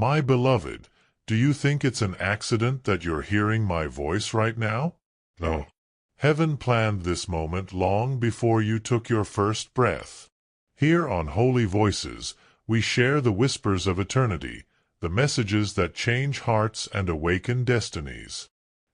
My beloved, do you think it's an accident that you're hearing my voice right now? No. Heaven planned this moment long before you took your first breath. Here on Holy Voices, we share the whispers of eternity, the messages that change hearts and awaken destinies.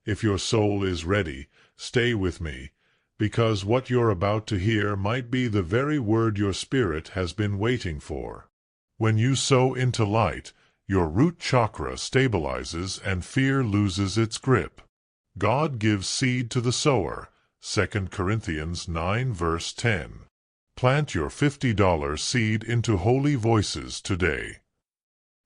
If your soul is ready, stay with me, because what you're about to hear might be the very word your spirit has been waiting for. When you sow into light, your root chakra stabilizes and fear loses its grip. God gives seed to the sower, 2 Corinthians 9 verse 10. Plant your $50 seed into Holy Voices today.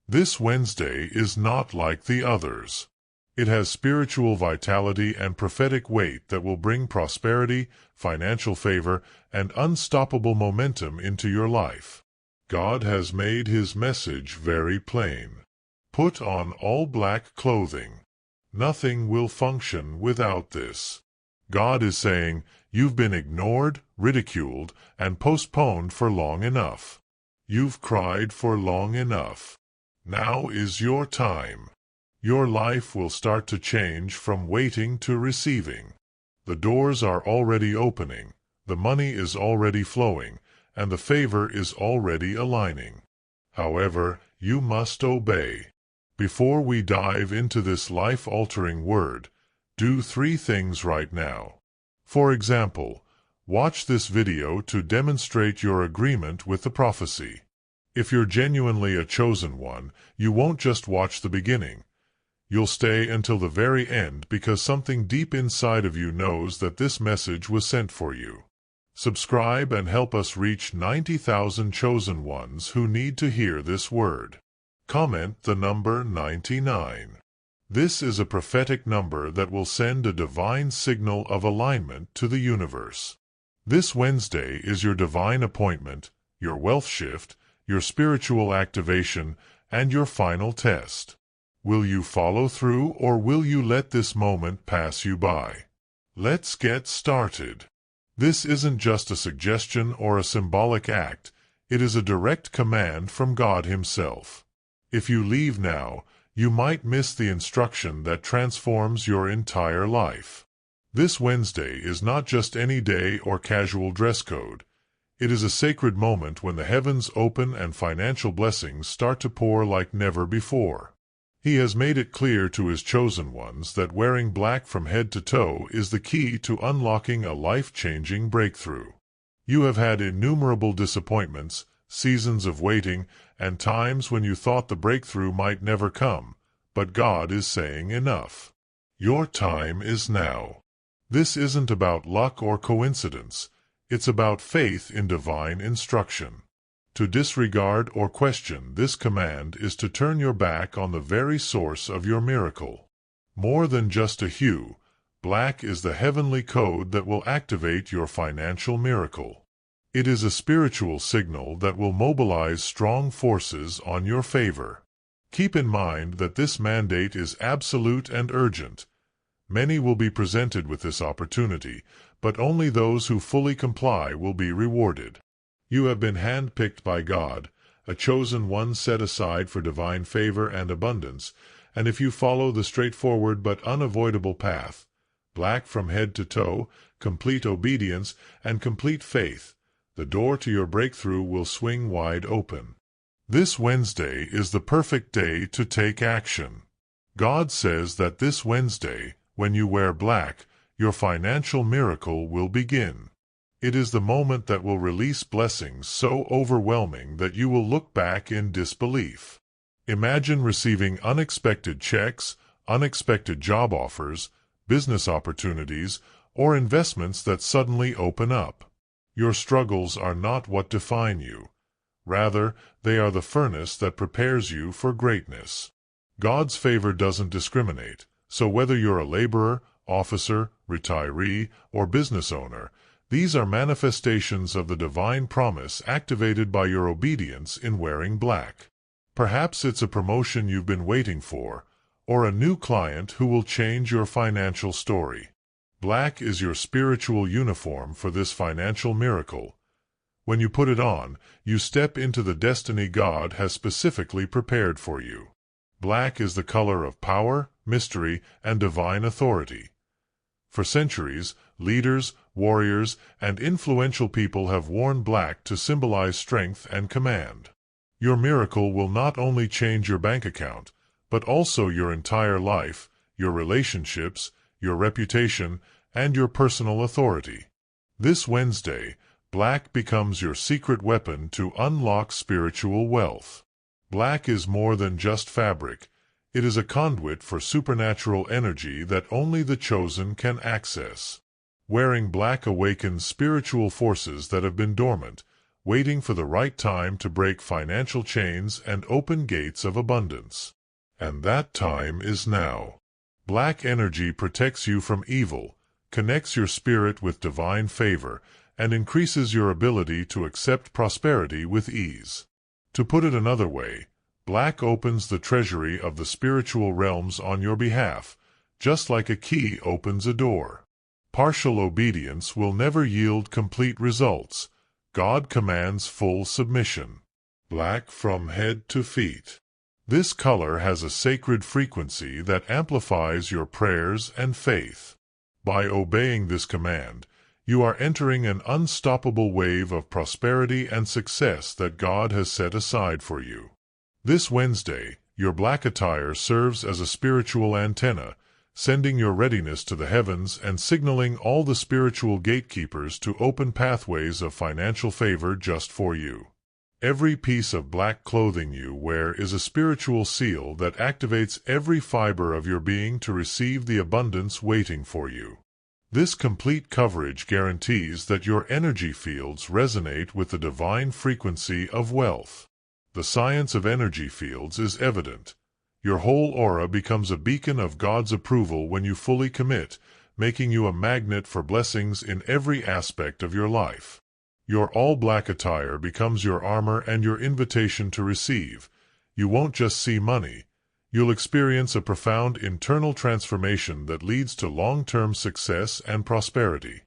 This Wednesday is not like the others. It has spiritual vitality and prophetic weight that will bring prosperity, financial favor, and unstoppable momentum into your life. God has made His message very plain. Put on all black clothing. Nothing will function without this. God is saying, you've been ignored, ridiculed, and postponed for long enough. You've cried for long enough. Now is your time. Your life will start to change from waiting to receiving. The doors are already opening, the money is already flowing, and the favor is already aligning. However, you must obey. Before we dive into this life-altering word, do 3 things right now. For example, watch this video to demonstrate your agreement with the prophecy. If you're genuinely a chosen one, you won't just watch the beginning. You'll stay until the very end because something deep inside of you knows that this message was sent for you. Subscribe and help us reach 90,000 chosen ones who need to hear this word. Comment the number 99. This is a prophetic number that will send a divine signal of alignment to the universe. This Wednesday is your divine appointment, your wealth shift, your spiritual activation, and your final test. Will you follow through or will you let this moment pass you by? Let's get started. This isn't just a suggestion or a symbolic act, it is a direct command from God Himself. If you leave now, you might miss the instruction that transforms your entire life. This Wednesday is not just any day or casual dress code. It is a sacred moment when the heavens open and financial blessings start to pour like never before. He has made it clear to His chosen ones that wearing black from head to toe is the key to unlocking a life-changing breakthrough. You have had innumerable disappointments, seasons of waiting, and times when you thought the breakthrough might never come, but God is saying enough. Your time is now. This isn't about luck or coincidence, it's about faith in divine instruction. To disregard or question this command is to turn your back on the very source of your miracle. More than just a hue, black is the heavenly code that will activate your financial miracle. It is a spiritual signal that will mobilize strong forces on your favor. Keep in mind that this mandate is absolute and urgent. Many will be presented with this opportunity, but only those who fully comply will be rewarded. You have been handpicked by God, a chosen one set aside for divine favor and abundance, and if you follow the straightforward but unavoidable path, black from head to toe, complete obedience, and complete faith, the door to your breakthrough will swing wide open. This Wednesday is the perfect day to take action. God says that this Wednesday, when you wear black, your financial miracle will begin. It is the moment that will release blessings so overwhelming that you will look back in disbelief. Imagine receiving unexpected checks, unexpected job offers, business opportunities, or investments that suddenly open up. Your struggles are not what define you. Rather, they are the furnace that prepares you for greatness. God's favor doesn't discriminate, so whether you're a laborer, officer, retiree, or business owner, these are manifestations of the divine promise activated by your obedience in wearing black. Perhaps it's a promotion you've been waiting for, or a new client who will change your financial story. Black is your spiritual uniform for this financial miracle. When you put it on, you step into the destiny God has specifically prepared for you. Black is the color of power, mystery, and divine authority. For centuries, leaders, warriors, and influential people have worn black to symbolize strength and command. Your miracle will not only change your bank account, but also your entire life, your relationships, your reputation, and your personal authority. This Wednesday, black becomes your secret weapon to unlock spiritual wealth. Black is more than just fabric. It is a conduit for supernatural energy that only the chosen can access. Wearing black awakens spiritual forces that have been dormant, waiting for the right time to break financial chains and open gates of abundance. And that time is now. Black energy protects you from evil, connects your spirit with divine favor, and increases your ability to accept prosperity with ease. To put it another way, black opens the treasury of the spiritual realms on your behalf, just like a key opens a door. Partial obedience will never yield complete results. God commands full submission. Black from head to feet. This color has a sacred frequency that amplifies your prayers and faith. By obeying this command, you are entering an unstoppable wave of prosperity and success that God has set aside for you. This Wednesday, your black attire serves as a spiritual antenna, sending your readiness to the heavens and signaling all the spiritual gatekeepers to open pathways of financial favor just for you. Every piece of black clothing you wear is a spiritual seal that activates every fiber of your being to receive the abundance waiting for you. This complete coverage guarantees that your energy fields resonate with the divine frequency of wealth. The science of energy fields is evident. Your whole aura becomes a beacon of God's approval when you fully commit, making you a magnet for blessings in every aspect of your life. Your all-black attire becomes your armor and your invitation to receive. You won't just see money. You'll experience a profound internal transformation that leads to long-term success and prosperity.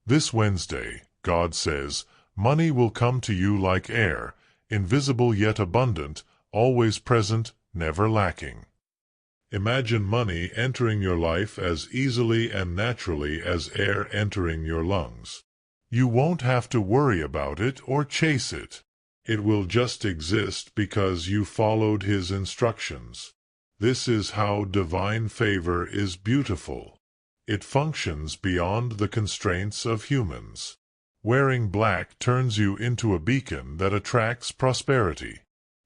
This Wednesday, God says, money will come to you like air, invisible yet abundant, always present, never lacking. Imagine money entering your life as easily and naturally as air entering your lungs. You won't have to worry about it or chase it. It will just exist because you followed His instructions. This is how divine favor is beautiful. It functions beyond the constraints of humans. Wearing black turns you into a beacon that attracts prosperity.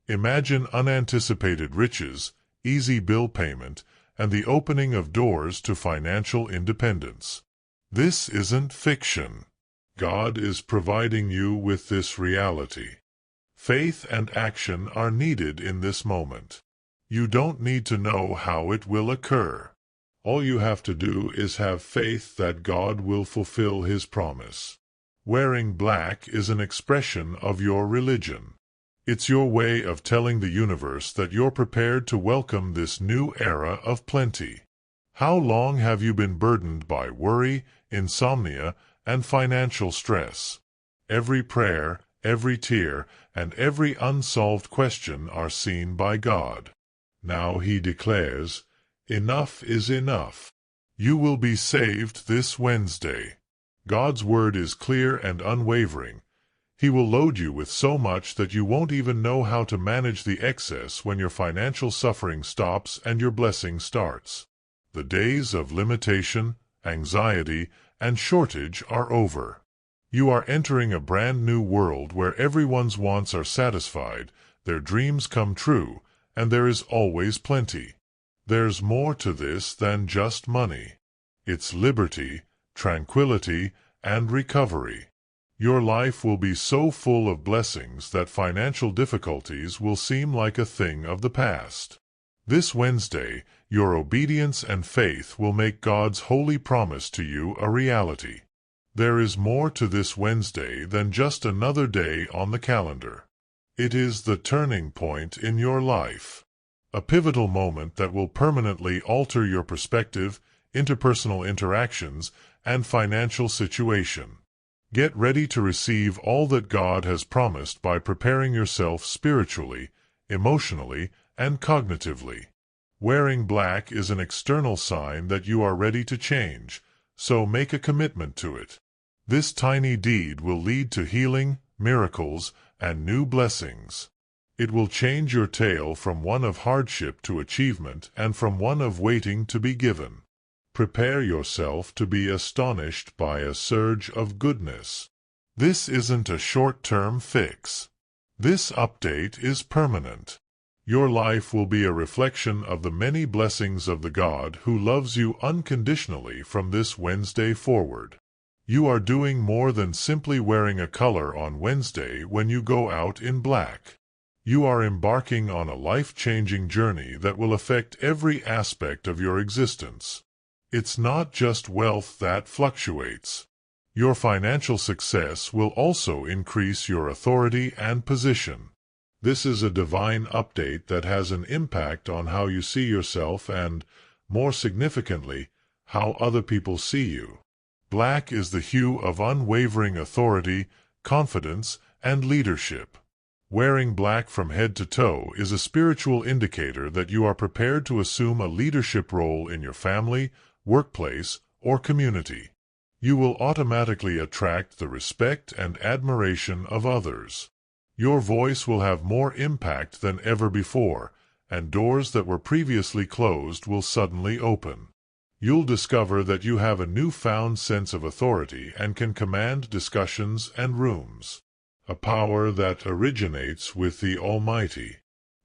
Imagine unanticipated riches, easy bill payment, and the opening of doors to financial independence. This isn't fiction. God is providing you with this reality. Faith and action are needed in this moment. You don't need to know how it will occur. All you have to do is have faith that God will fulfill His promise. Wearing black is an expression of your religion. It's your way of telling the universe that you're prepared to welcome this new era of plenty. How long have you been burdened by worry, insomnia, and financial stress? Every prayer, every tear, and every unsolved question are seen by God. Now He declares, enough is enough. You will be saved this Wednesday. God's word is clear and unwavering. He will load you with so much that you won't even know how to manage the excess when your financial suffering stops and your blessing starts. The days of limitation, anxiety, and shortage are over. You are entering a brand new world where everyone's wants are satisfied, their dreams come true, and there is always plenty. There's more to this than just money. It's liberty, tranquility, and recovery. Your life will be so full of blessings that financial difficulties will seem like a thing of the past. This Wednesday, your obedience and faith will make God's holy promise to you a reality. There is more to this Wednesday than just another day on the calendar. It is the turning point in your life. A pivotal moment that will permanently alter your perspective, interpersonal interactions, and financial situation. Get ready to receive all that God has promised by preparing yourself spiritually, emotionally, and cognitively. Wearing black is an external sign that you are ready to change, so make a commitment to it. This tiny deed will lead to healing, miracles, and new blessings. It will change your tale from one of hardship to achievement and from one of waiting to be given. Prepare yourself to be astonished by a surge of goodness. This isn't a short-term fix. This update is permanent. Your life will be a reflection of the many blessings of the God who loves you unconditionally from this Wednesday forward. You are doing more than simply wearing a color on Wednesday when you go out in black. You are embarking on a life-changing journey that will affect every aspect of your existence. It's not just wealth that fluctuates. Your financial success will also increase your authority and position. This is a divine update that has an impact on how you see yourself and, more significantly, how other people see you. Black is the hue of unwavering authority, confidence, and leadership. Wearing black from head to toe is a spiritual indicator that you are prepared to assume a leadership role in your family, workplace, or community. You will automatically attract the respect and admiration of others. Your voice will have more impact than ever before, and doors that were previously closed will suddenly open. You'll discover that you have a newfound sense of authority and can command discussions and rooms. A power that originates with the Almighty.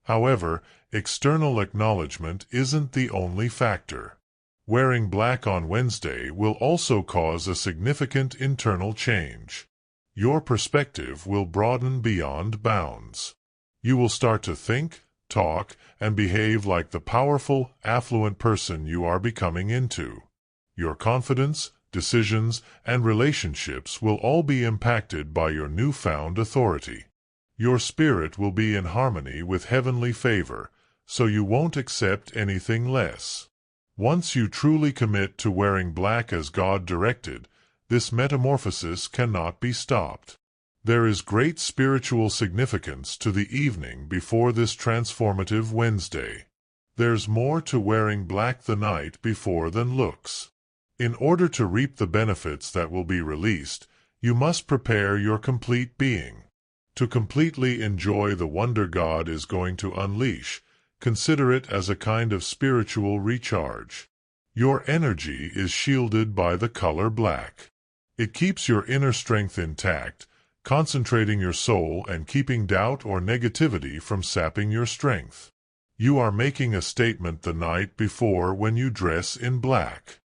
However, external acknowledgement isn't the only factor. Wearing black on Wednesday will also cause a significant internal change. Your perspective will broaden beyond bounds. You will start to think, talk, and behave like the powerful, affluent person you are becoming into. Your confidence, decisions, and relationships will all be impacted by your newfound authority. Your spirit will be in harmony with heavenly favor, so you won't accept anything less. Once you truly commit to wearing black as God directed, this metamorphosis cannot be stopped. There is great spiritual significance to the evening before this transformative Wednesday. There's more to wearing black the night before than looks. In order to reap the benefits that will be released, you must prepare your complete being. To completely enjoy the wonder God is going to unleash, consider it as a kind of spiritual recharge. Your energy is shielded by the color black. It keeps your inner strength intact, concentrating your soul and keeping doubt or negativity from sapping your strength. You are making a statement the night before when you dress in black.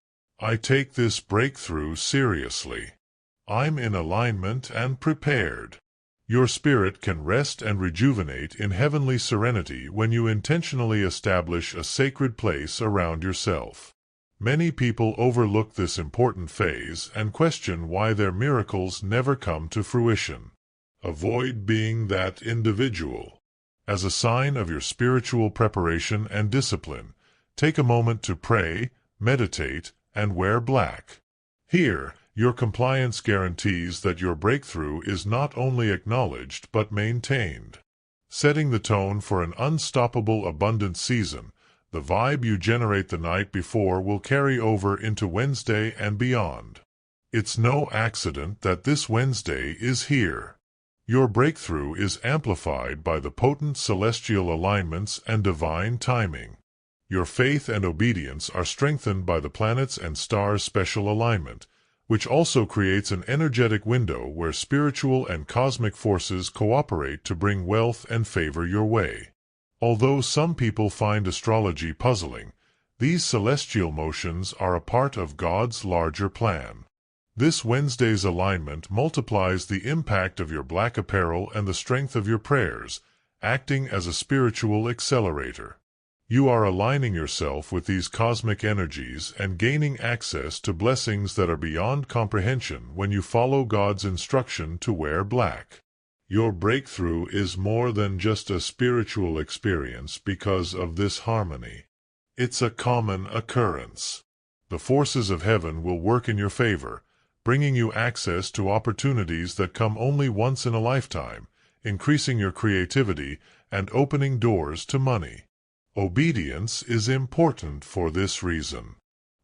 I take this breakthrough seriously. I'm in alignment and prepared. Your spirit can rest and rejuvenate in heavenly serenity when you intentionally establish a sacred place around yourself. Many people overlook this important phase and question why their miracles never come to fruition. Avoid being that individual. As a sign of your spiritual preparation and discipline, take a moment to pray, meditate, and wear black. Here, your compliance guarantees that your breakthrough is not only acknowledged but maintained. Setting the tone for an unstoppable abundant season, the vibe you generate the night before will carry over into Wednesday and beyond. It's no accident that this Wednesday is here. Your breakthrough is amplified by the potent celestial alignments and divine timing. Your faith and obedience are strengthened by the planets and stars' special alignment, which also creates an energetic window where spiritual and cosmic forces cooperate to bring wealth and favor your way. Although some people find astrology puzzling, these celestial motions are a part of God's larger plan. This Wednesday's alignment multiplies the impact of your black apparel and the strength of your prayers, acting as a spiritual accelerator. You are aligning yourself with these cosmic energies and gaining access to blessings that are beyond comprehension when you follow God's instruction to wear black. Your breakthrough is more than just a spiritual experience because of this harmony. It's a common occurrence. The forces of heaven will work in your favor, bringing you access to opportunities that come only once in a lifetime, increasing your creativity and opening doors to money. Obedience is important for this reason.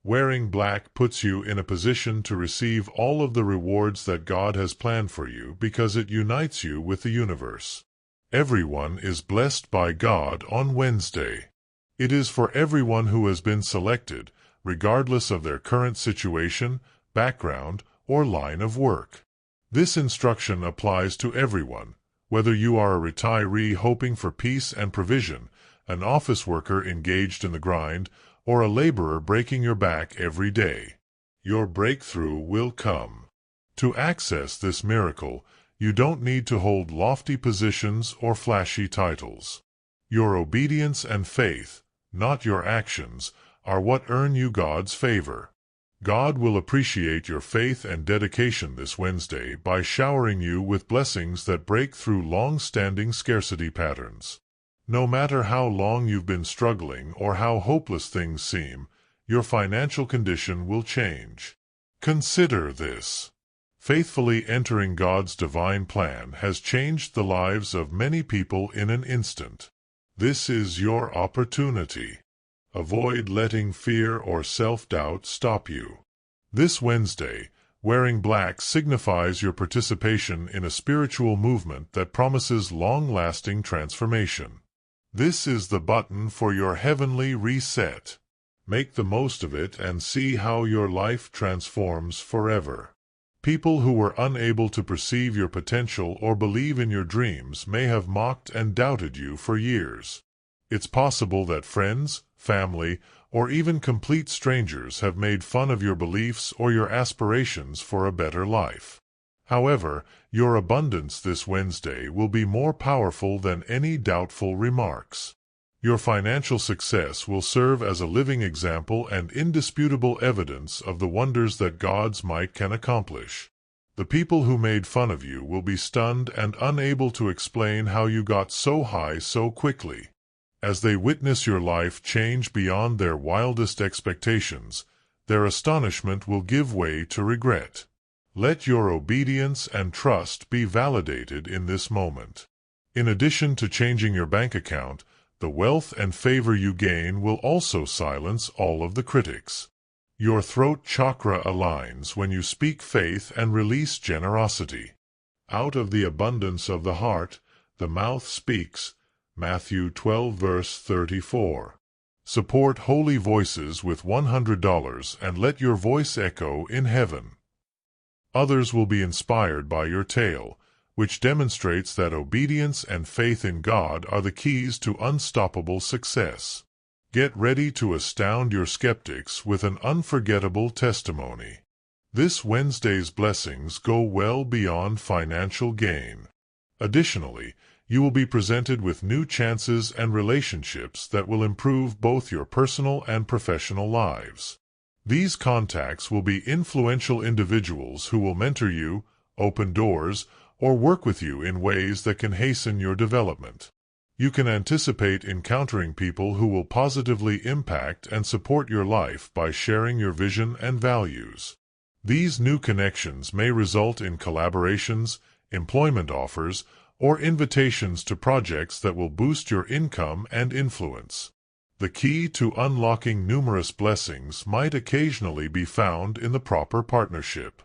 Wearing black puts you in a position to receive all of the rewards that God has planned for you because it unites you with the universe. Everyone is blessed by God on Wednesday. It is for everyone who has been selected, regardless of their current situation, background, or line of work. This instruction applies to everyone, whether you are a retiree hoping for peace and provision, an office worker engaged in the grind, or a laborer breaking your back every day. Your breakthrough will come. To access this miracle, you don't need to hold lofty positions or flashy titles. Your obedience and faith, not your actions, are what earn you God's favor. God will appreciate your faith and dedication this Wednesday by showering you with blessings that break through long-standing scarcity patterns. No matter how long you've been struggling or how hopeless things seem, your financial condition will change. Consider this. Faithfully entering God's divine plan has changed the lives of many people in an instant. This is your opportunity. Avoid letting fear or self-doubt stop you. This Wednesday, wearing black signifies your participation in a spiritual movement that promises long-lasting transformation. This is the button for your heavenly reset. Make the most of it and see how your life transforms forever. People who were unable to perceive your potential or believe in your dreams may have mocked and doubted you for years. It's possible that friends, family, or even complete strangers have made fun of your beliefs or your aspirations for a better life. However, your abundance this Wednesday will be more powerful than any doubtful remarks. Your financial success will serve as a living example and indisputable evidence of the wonders that God's might can accomplish. The people who made fun of you will be stunned and unable to explain how you got so high so quickly. As they witness your life change beyond their wildest expectations, their astonishment will give way to regret. Let your obedience and trust be validated in this moment. In addition to changing your bank account, the wealth and favor you gain will also silence all of the critics. Your throat chakra aligns when you speak faith and release generosity. Out of the abundance of the heart, the mouth speaks. Matthew 12 verse 34. Support Holy Voices with $100 and let your voice echo in heaven. Others will be inspired by your tale, which demonstrates that obedience and faith in God are the keys to unstoppable success. Get ready to astound your skeptics with an unforgettable testimony. This Wednesday's blessings go well beyond financial gain. Additionally, you will be presented with new chances and relationships that will improve both your personal and professional lives. These contacts will be influential individuals who will mentor you, open doors, or work with you in ways that can hasten your development. You can anticipate encountering people who will positively impact and support your life by sharing your vision and values. These new connections may result in collaborations, employment offers, or invitations to projects that will boost your income and influence. The key to unlocking numerous blessings might occasionally be found in the proper partnership.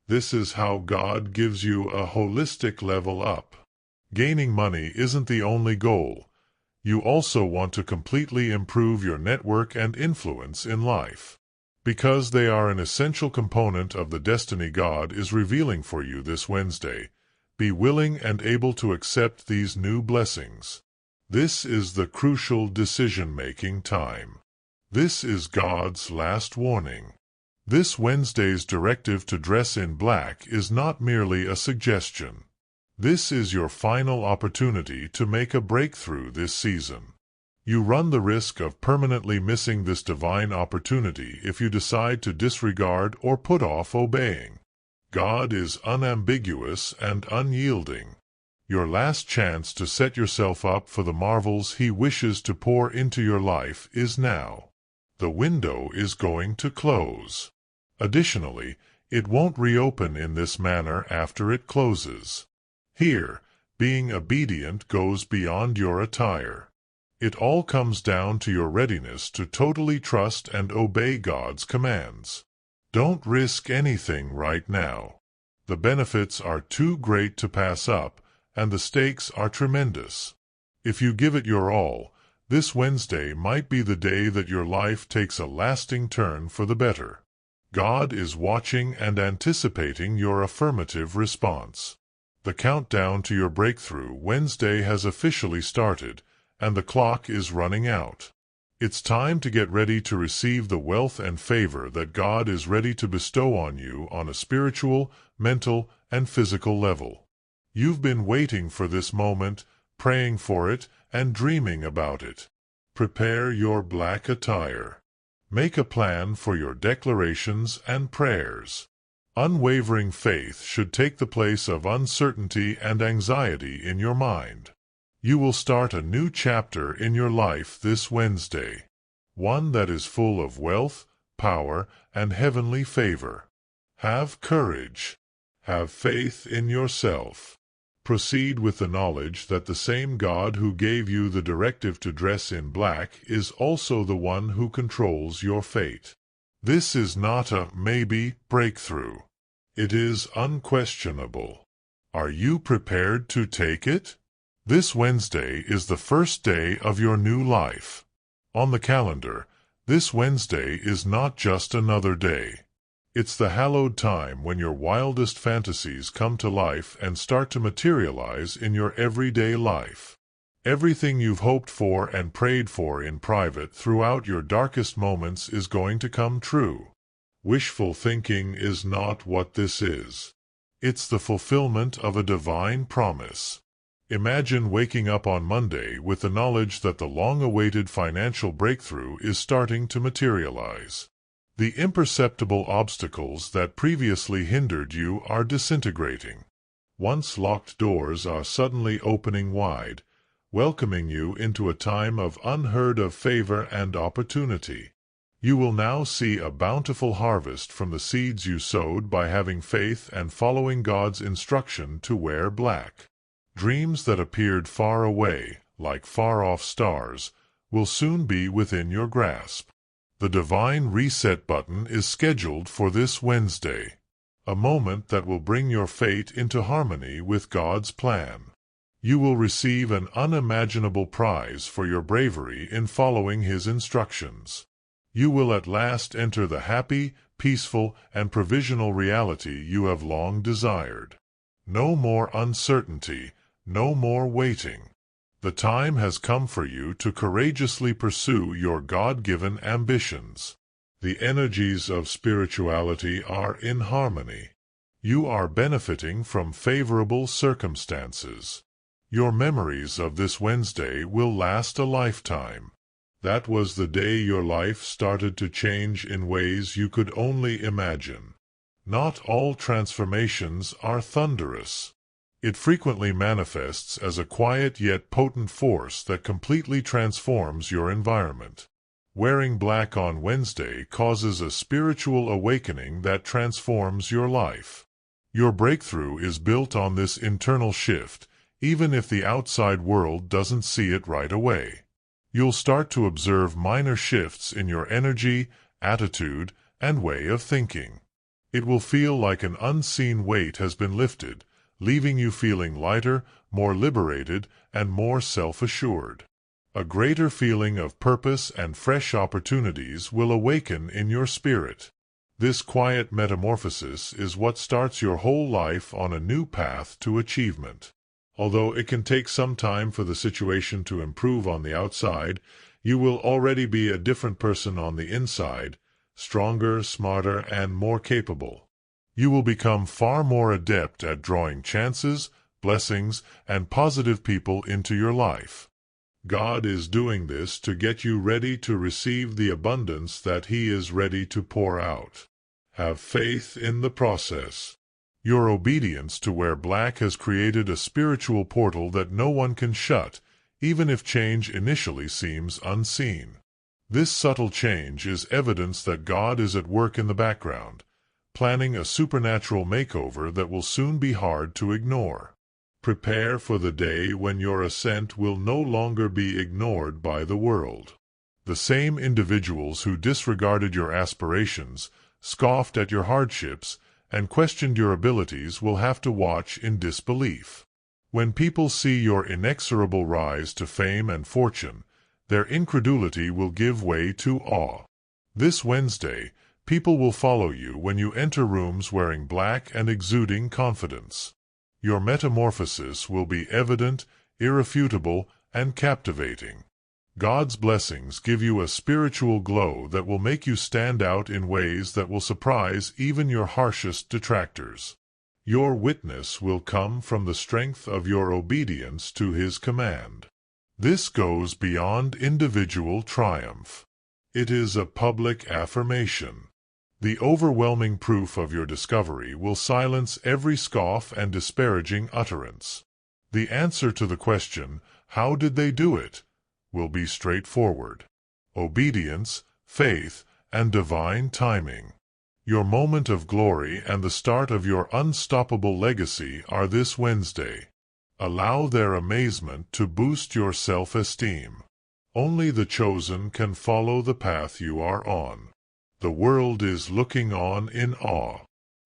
This is how God gives you a holistic level up. Gaining money isn't the only goal. You also want to completely improve your network and influence in life. Because they are an essential component of the destiny God is revealing for you this Wednesday, be willing and able to accept these new blessings. This is the crucial decision-making time. This is God's last warning. This Wednesday's directive to dress in black is not merely a suggestion. This is your final opportunity to make a breakthrough this season. You run the risk of permanently missing this divine opportunity if you decide to disregard or put off obeying. God is unambiguous and unyielding. Your last chance to set yourself up for the marvels He wishes to pour into your life is now. The window is going to close. Additionally, it won't reopen in this manner after it closes. Here, being obedient goes beyond your attire. It all comes down to your readiness to totally trust and obey God's commands. Don't risk anything right now. The benefits are too great to pass up, and the stakes are tremendous. If you give it your all, this Wednesday might be the day that your life takes a lasting turn for the better. God is watching and anticipating your affirmative response. The countdown to your breakthrough Wednesday has officially started, and the clock is running out. It's time to get ready to receive the wealth and favor that God is ready to bestow on you on a spiritual, mental, and physical level. You've been waiting for this moment, praying for it, and dreaming about it. Prepare your black attire. Make a plan for your declarations and prayers. Unwavering faith should take the place of uncertainty and anxiety in your mind. You will start a new chapter in your life this Wednesday, one that is full of wealth, power, and heavenly favor. Have courage. Have faith in yourself. Proceed with the knowledge that the same God who gave you the directive to dress in black is also the one who controls your fate. This is not a maybe breakthrough. It is unquestionable. Are you prepared to take it? This Wednesday is the first day of your new life. On the calendar, this Wednesday is not just another day. It's the hallowed time when your wildest fantasies come to life and start to materialize in your everyday life. Everything you've hoped for and prayed for in private throughout your darkest moments is going to come true. Wishful thinking is not what this is. It's the fulfillment of a divine promise. Imagine waking up on Monday with the knowledge that the long-awaited financial breakthrough is starting to materialize. The imperceptible obstacles that previously hindered you are disintegrating. Once locked doors are suddenly opening wide, welcoming you into a time of unheard-of favor and opportunity. You will now see a bountiful harvest from the seeds you sowed by having faith and following God's instruction to wear black. Dreams that appeared far away, like far-off stars, will soon be within your grasp. The divine reset button is scheduled for this Wednesday, a moment that will bring your fate into harmony with God's plan. You will receive an unimaginable prize for your bravery in following His instructions. You will at last enter the happy, peaceful, and provisional reality you have long desired. No more uncertainty, no more waiting. The time has come for you to courageously pursue your God-given ambitions. The energies of spirituality are in harmony. You are benefiting from favorable circumstances. Your memories of this Wednesday will last a lifetime. That was the day your life started to change in ways you could only imagine. Not all transformations are thunderous. It frequently manifests as a quiet yet potent force that completely transforms your environment. Wearing black on Wednesday causes a spiritual awakening that transforms your life. Your breakthrough is built on this internal shift, even if the outside world doesn't see it right away. You'll start to observe minor shifts in your energy, attitude, and way of thinking. It will feel like an unseen weight has been lifted, leaving you feeling lighter, more liberated, and more self-assured. A greater feeling of purpose and fresh opportunities will awaken in your spirit. This quiet metamorphosis is what starts your whole life on a new path to achievement. Although it can take some time for the situation to improve on the outside, you will already be a different person on the inside, stronger, smarter, and more capable. You will become far more adept at drawing chances, blessings, and positive people into your life. God is doing this to get you ready to receive the abundance that He is ready to pour out. Have faith in the process. Your obedience to wear black has created a spiritual portal that no one can shut, even if change initially seems unseen. This subtle change is evidence that God is at work in the background, planning a supernatural makeover that will soon be hard to ignore. Prepare for the day when your ascent will no longer be ignored by the world. The same individuals who disregarded your aspirations, scoffed at your hardships, and questioned your abilities will have to watch in disbelief. When people see your inexorable rise to fame and fortune, their incredulity will give way to awe. This Wednesday, people will follow you when you enter rooms wearing black and exuding confidence. Your metamorphosis will be evident, irrefutable, and captivating. God's blessings give you a spiritual glow that will make you stand out in ways that will surprise even your harshest detractors. Your witness will come from the strength of your obedience to His command. This goes beyond individual triumph. It is a public affirmation. The overwhelming proof of your discovery will silence every scoff and disparaging utterance. The answer to the question, "How did they do it?" will be straightforward. Obedience, faith, and divine timing. Your moment of glory and the start of your unstoppable legacy are this Wednesday. Allow their amazement to boost your self-esteem. Only the chosen can follow the path you are on. The world is looking on in awe.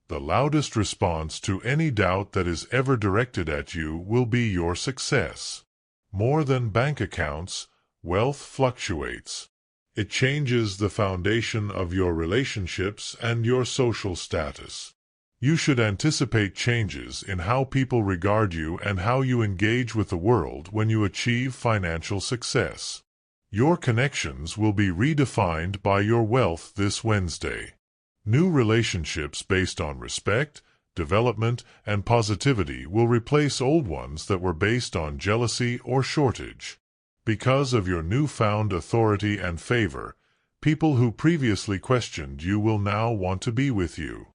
The loudest response to any doubt that is ever directed at you will be your success. More than bank accounts, wealth fluctuates. It changes the foundation of your relationships and your social status. You should anticipate changes in how people regard you and how you engage with the world when you achieve financial success. Your connections will be redefined by your wealth this Wednesday. New relationships based on respect, development, and positivity will replace old ones that were based on jealousy or shortage. Because of your newfound authority and favor, people who previously questioned you will now want to be with you.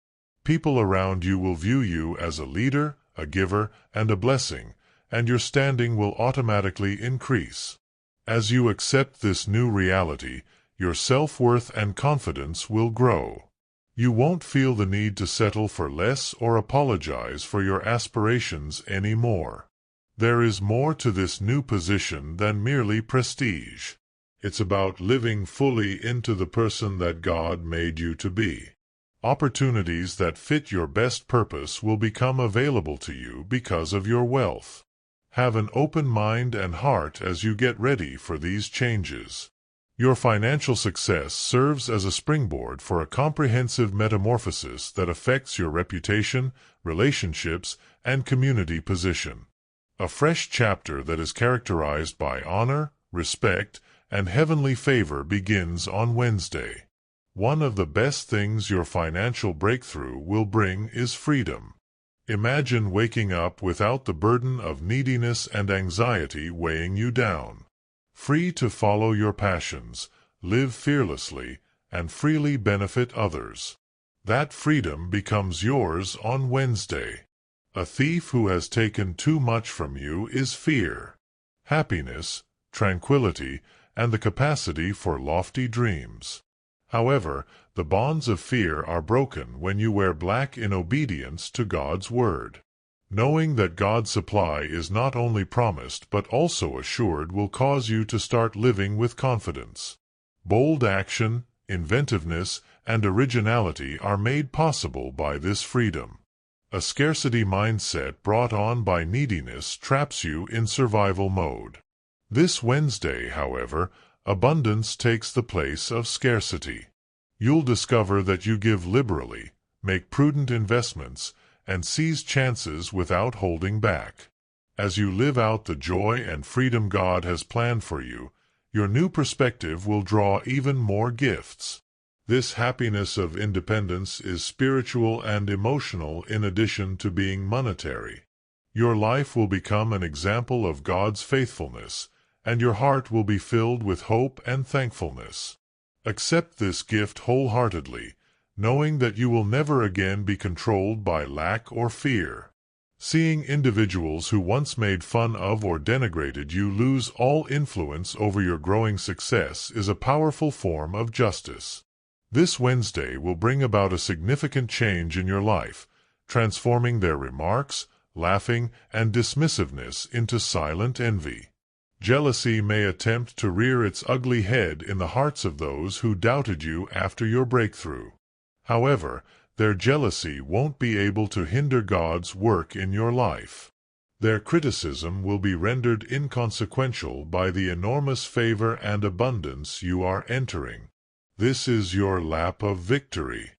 People around you will view you as a leader, a giver, and a blessing, and your standing will automatically increase. As you accept this new reality, your self-worth and confidence will grow. You won't feel the need to settle for less or apologize for your aspirations anymore. There is more to this new position than merely prestige. It's about living fully into the person that God made you to be. Opportunities that fit your best purpose will become available to you because of your wealth. Have an open mind and heart as you get ready for these changes. Your financial success serves as a springboard for a comprehensive metamorphosis that affects your reputation, relationships, and community position. A fresh chapter that is characterized by honor, respect, and heavenly favor begins on Wednesday. One of the best things your financial breakthrough will bring is freedom. Imagine waking up without the burden of neediness and anxiety weighing you down. Free to follow your passions, live fearlessly, and freely benefit others. That freedom becomes yours on Wednesday. A thief who has taken too much from you is fear. Happiness, tranquility, and the capacity for lofty dreams. However, the bonds of fear are broken when you wear black in obedience to God's word. Knowing that God's supply is not only promised but also assured will cause you to start living with confidence. Bold action, inventiveness, and originality are made possible by this freedom. A scarcity mindset brought on by neediness traps you in survival mode. This Wednesday, however, abundance takes the place of scarcity. You'll discover that you give liberally, make prudent investments, and seize chances without holding back. As you live out the joy and freedom God has planned for you, your new perspective will draw even more gifts. This happiness of independence is spiritual and emotional in addition to being monetary. Your life will become an example of God's faithfulness, and your heart will be filled with hope and thankfulness. Accept this gift wholeheartedly, knowing that you will never again be controlled by lack or fear. Seeing individuals who once made fun of or denigrated you lose all influence over your growing success is a powerful form of justice. This Wednesday will bring about a significant change in your life, transforming their remarks, laughing, and dismissiveness into silent envy. Jealousy may attempt to rear its ugly head in the hearts of those who doubted you after your breakthrough. However, their jealousy won't be able to hinder God's work in your life. Their criticism will be rendered inconsequential by the enormous favor and abundance you are entering. This is your lap of victory.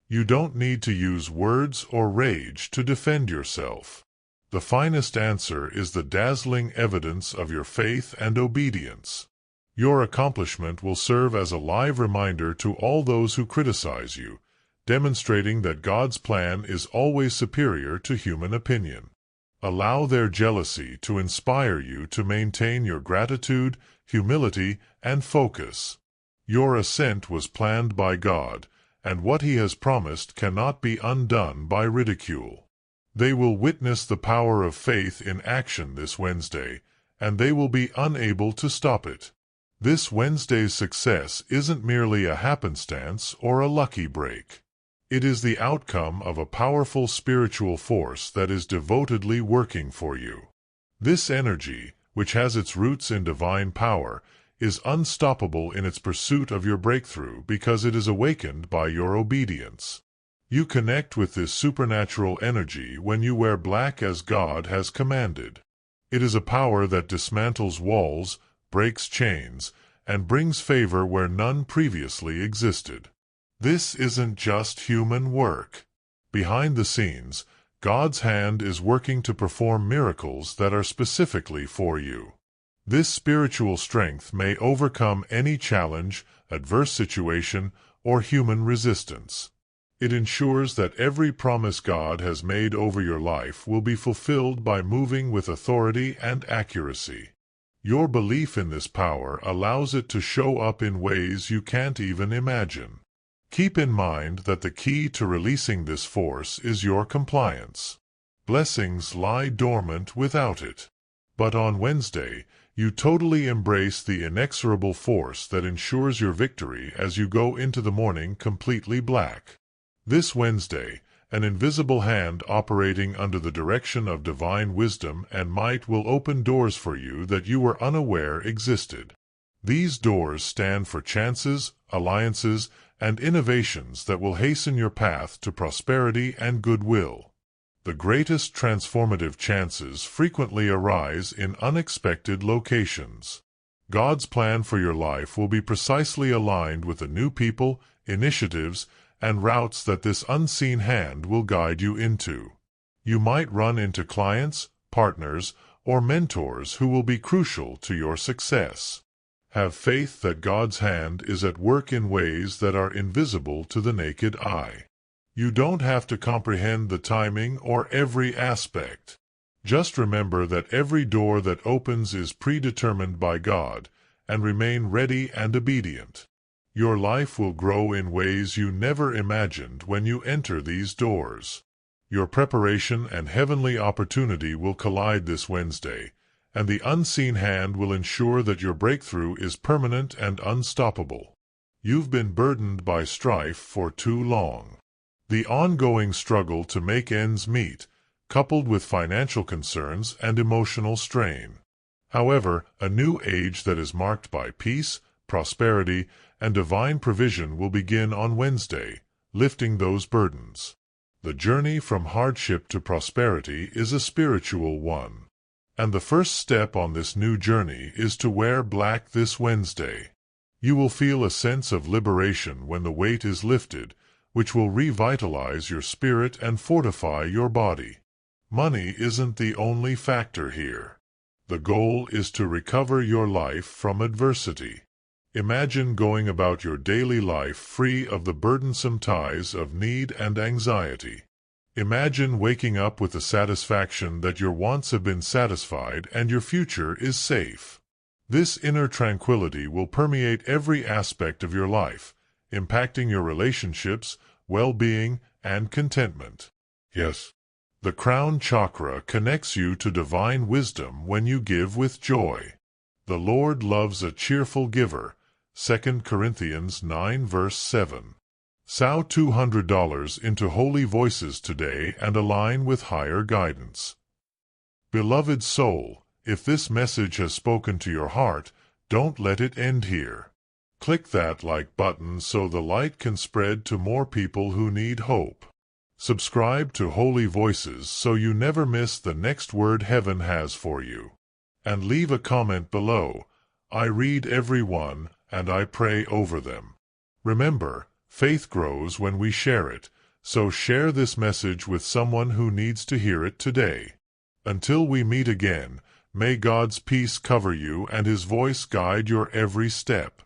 You don't need to use words or rage to defend yourself. The finest answer is the dazzling evidence of your faith and obedience. Your accomplishment will serve as a live reminder to all those who criticize you, demonstrating that God's plan is always superior to human opinion. Allow their jealousy to inspire you to maintain your gratitude, humility, and focus. Your ascent was planned by God, and what He has promised cannot be undone by ridicule. They will witness the power of faith in action this Wednesday, and they will be unable to stop it. This Wednesday's success isn't merely a happenstance or a lucky break. It is the outcome of a powerful spiritual force that is devotedly working for you. This energy, which has its roots in divine power, is unstoppable in its pursuit of your breakthrough because it is awakened by your obedience. You connect with this supernatural energy when you wear black as God has commanded. It is a power that dismantles walls, breaks chains, and brings favor where none previously existed. This isn't just human work. Behind the scenes, God's hand is working to perform miracles that are specifically for you. This spiritual strength may overcome any challenge, adverse situation, or human resistance. It ensures that every promise God has made over your life will be fulfilled by moving with authority and accuracy. Your belief in this power allows it to show up in ways you can't even imagine. Keep in mind that the key to releasing this force is your compliance. Blessings lie dormant without it. But on Wednesday, you totally embrace the inexorable force that ensures your victory as you go into the morning completely black. This Wednesday, an invisible hand operating under the direction of divine wisdom and might will open doors for you that you were unaware existed. These doors stand for chances, alliances, and innovations that will hasten your path to prosperity and goodwill. The greatest transformative chances frequently arise in unexpected locations. God's plan for your life will be precisely aligned with the new people, initiatives, and routes that this unseen hand will guide you into. You might run into clients, partners, or mentors who will be crucial to your success. Have faith that God's hand is at work in ways that are invisible to the naked eye. You don't have to comprehend the timing or every aspect. Just remember that every door that opens is predetermined by God, and remain ready and obedient. Your life will grow in ways you never imagined when you enter these doors. Your preparation and heavenly opportunity will collide this Wednesday, and the unseen hand will ensure that your breakthrough is permanent and unstoppable. You've been burdened by strife for too long. The ongoing struggle to make ends meet, coupled with financial concerns and emotional strain. However, a new age that is marked by peace, prosperity, and divine provision will begin on Wednesday, lifting those burdens. The journey from hardship to prosperity is a spiritual one. And the first step on this new journey is to wear black this Wednesday. You will feel a sense of liberation when the weight is lifted, which will revitalize your spirit and fortify your body. Money isn't the only factor here. The goal is to recover your life from adversity. Imagine going about your daily life free of the burdensome ties of need and anxiety. Imagine waking up with the satisfaction that your wants have been satisfied and your future is safe. This inner tranquility will permeate every aspect of your life, impacting your relationships, well-being, and contentment. Yes. The crown chakra connects you to divine wisdom when you give with joy. The Lord loves a cheerful giver. 2 Corinthians 9 verse 7. Sow $200 into holy voices today and align with higher guidance. Beloved soul, if this message has spoken to your heart, don't let it end here. Click that like button so the light can spread to more people who need hope. Subscribe to Holy Voices so you never miss the next word heaven has for you. And leave a comment below. I read every one, and I pray over them. Remember, faith grows when we share it, so share this message with someone who needs to hear it today. Until we meet again, may God's peace cover you and His voice guide your every step.